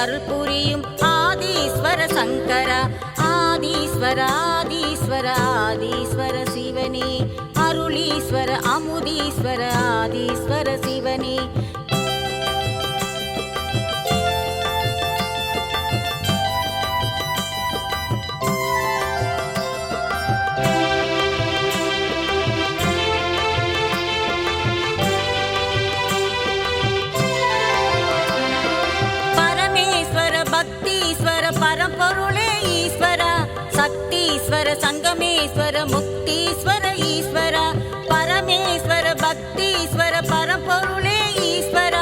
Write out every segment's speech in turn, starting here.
அருள் புரியும் ஆதீஸ்வர சங்கர ஆதீஸ்வர ஆதீஸ்வர ஆதீஸ்வர சிவனே அருளீஸ்வர அமுதீஸ்வர ஆதீஸ்வர சிவனே பரம்பொருளே ஈஸ்வர சக்தீஸ்வர சங்கமேஸ்வர முக்தீஸ்வர ஈஸ்வர பரமேஸ்வர பக்தீஸ்வர பரம்பொருளே ஈஸ்வர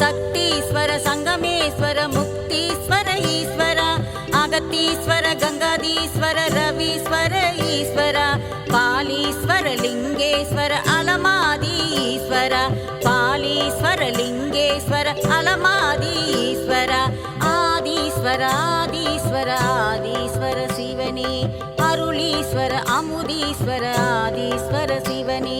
சக்தீஸ்வர சங்கமேஸ்வர முக்தீஸ்வர ஈஸ்வர அகத்தீஸ்வர கங்காதீஸ்வர ரவீஸ்வர ஈஸ்வர பாலீஸ்வர லிங்கேஸ்வர அலமாதி ஈஸ்வர பாலீஸ்வர லிங்கேஸ்வர அலமாதி ஈஸ்வர ஆதீஸ்வர ஆதீஸ்வர ஆதீஸ்வர சிவனே அருளீஸ்வர அமுதீஸ்வர ஆதீஸ்வர சிவனே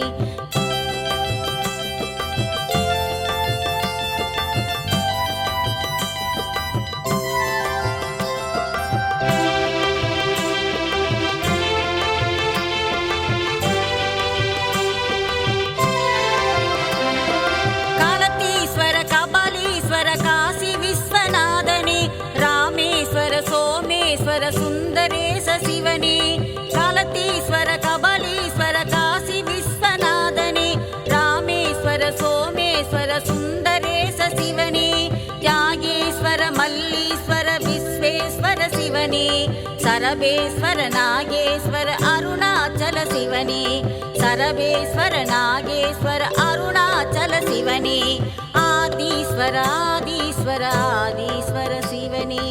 காலத்தீஸ்வர கபாலீஸ்வர காசி விஸ்வநாதனே ராமேஸ்வர சோமேஸ்வர சுந்தரேச சிவனே காலத்தீஸ்வர கபாலீஸ்வர காசி விஸ்வநாதனே ராமேஸ்வர சோமேஸ்வர சுந்தரேச சிவனே தியாகேஸ்வர மல்லீஸ்வர விஸ்வேஸ்வர சிவனே சரபேஸ்வர நாகேஸ்வர அருணாச்சல சிவனே சரபேஸ்வர நாகேஸ்வர அருணாச்சல சிவனே ஆதீஸ்வர ஆதீஸ்வர ஆதீஸ்வர சிவனே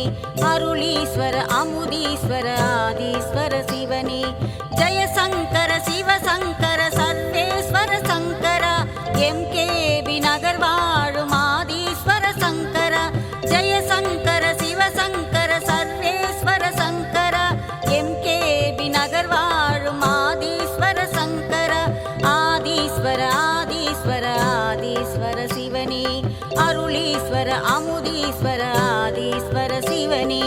அருளீஸ்வர அமுதீஸ்வர ஆதீஸ்வர சிவனே ஜெயசங்கர சிவசங்கர சர்வேஸ்வர சங்கர எம்கேபி நகர் வாழும் ஆதீஸ்வர சங்கர ஜெயசங்கர சிவசங்கர சர்வேஸ்வர சங்கர எம்கேபி நகர் வாழும் ஆதீஸ்வர சங்கர ஆதீஸ்வர ஆதீஸ்வர ஆதீஸ்வர சிவனே அருளீஸ்வர அமுதீஸ்வர ஆதீஸ்வர சிவனே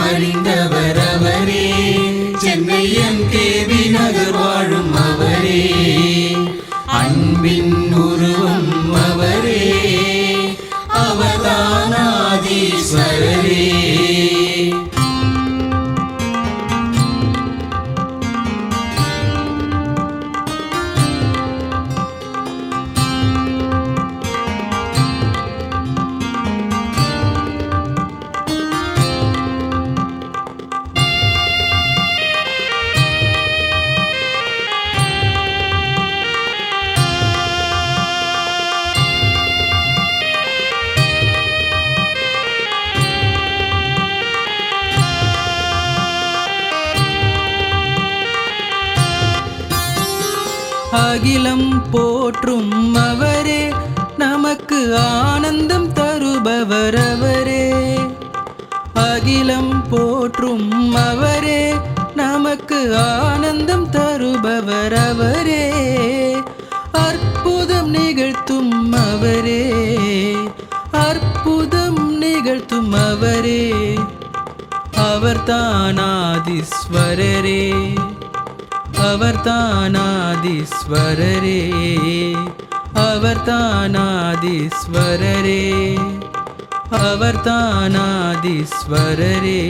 அறிந்தவர் அவரே சென்னை எம்கேபி நகர் வாழும் அவரே அன்பின் உருவம் அவரே அவர்தான் ஆதீஸ்வரரே அகிலம் போற்றும் அவரே நமக்கு ஆனந்தம் தருபவர் அவரே அகிலம் போற்றும் அவரே நமக்கு ஆனந்தம் தருபவர் அவரே அற்புதம் நிகழ்த்தும் அவரே அற்புதம் நிகழ்த்தும் அவரே அவர்தானாதீஸ்வரரே அவர்தானாதீஸ்வரரே அவர்தானாதீஸ்வரரே அவர்தானாதீஸ்வரரே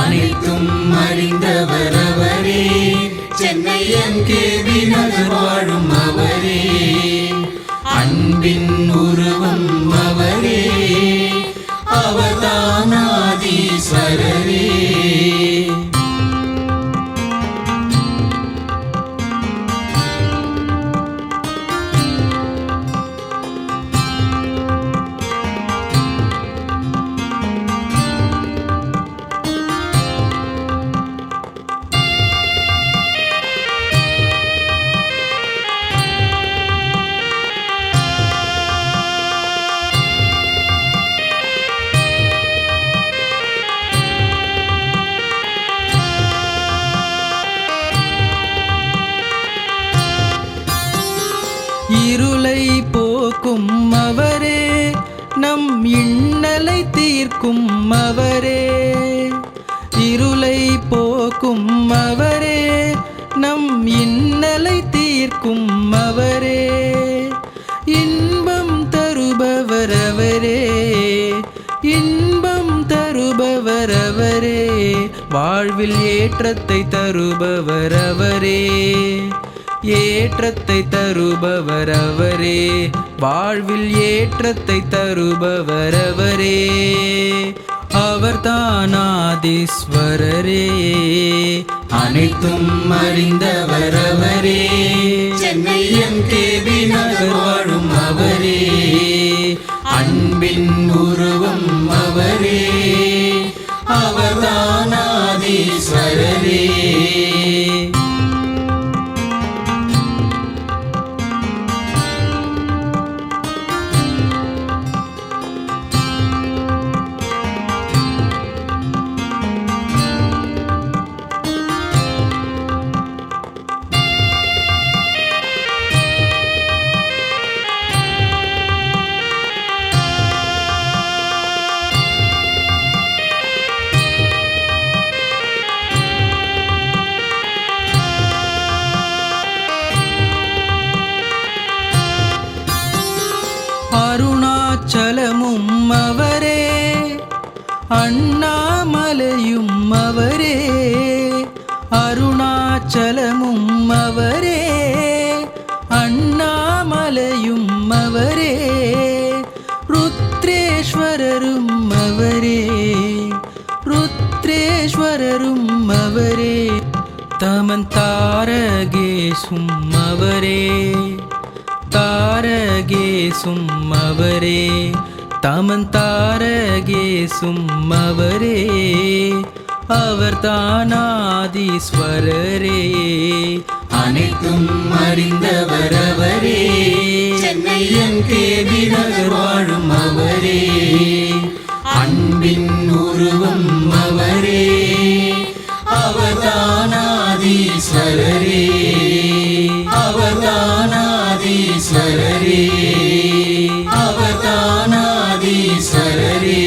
அனைத்தும் அறிந்தவர் அவரே சென்னை எம்கேவி நகர் வாழும் அவரே அன்பின் உருவம் அவரே அவர்தானாதீஸ்வரரே இருளை போக்கும் அவரே நம் இன்னலை தீர்க்கும் அவரே இருளை போக்கும் அவரே நம் இன்னலை தீர்க்கும் அவரே இன்பம் தருபவர் அவரே இன்பம் தருபவர் அவரே வாழ்வில் ஏற்றத்தை தருபவர் அவரே ஏற்றத்தை தருபவர் அவரே வாழ்வில் ஏற்றத்தை தருபவர் அவரே அவர்தானாதீஸ்வரரே அனைத்தும் அறிந்தவர் அவரே சென்னை எம்கேவி நகர் வாழும் அவரே அன்பின் உருவம் அவரே அவர்தானாதீஸ்வரரே அருணாச்சலமும் அவரே அண்ணாமலையும் அவரே அருணாச்சலமும் அவரே அண்ணாமலையும் அவரே ருத்ரேஸ்வரரும் அவரே ருத்ரேஸ்வரரும் அவரே தமன் தாரகேசும் அவரே தாரகேசும் அவரே தமன் தாரகேசும் அவரே அவர்தானாதீஸ்வரரே அனைத்தும் அறிந்தவர் அவரே சென்னை எம்கேவி நகர் வாழும் அவரே அன்பின் உருவம் அவரே அவர்தானாதீஸ்வரரே அவர்தானாதீஸ்வரரே அவர்தானாதீஸ்வரரே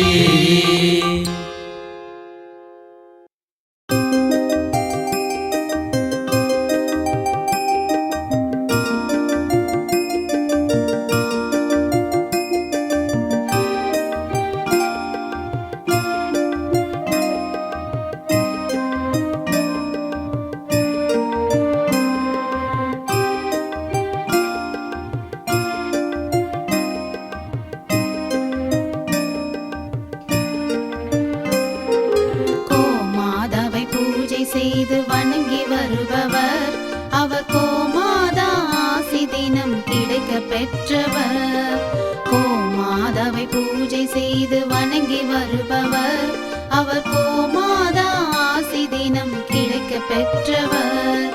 செய்து வணங்கி வருபவர் அவர் கோமாதா ஆசி தினம் கிடைக்க பெற்றவர் கோமாதாவை பூஜை செய்து வணங்கி வருபவர் அவர் கோமாதா ஆசி தினம் கிடைக்க பெற்றவர்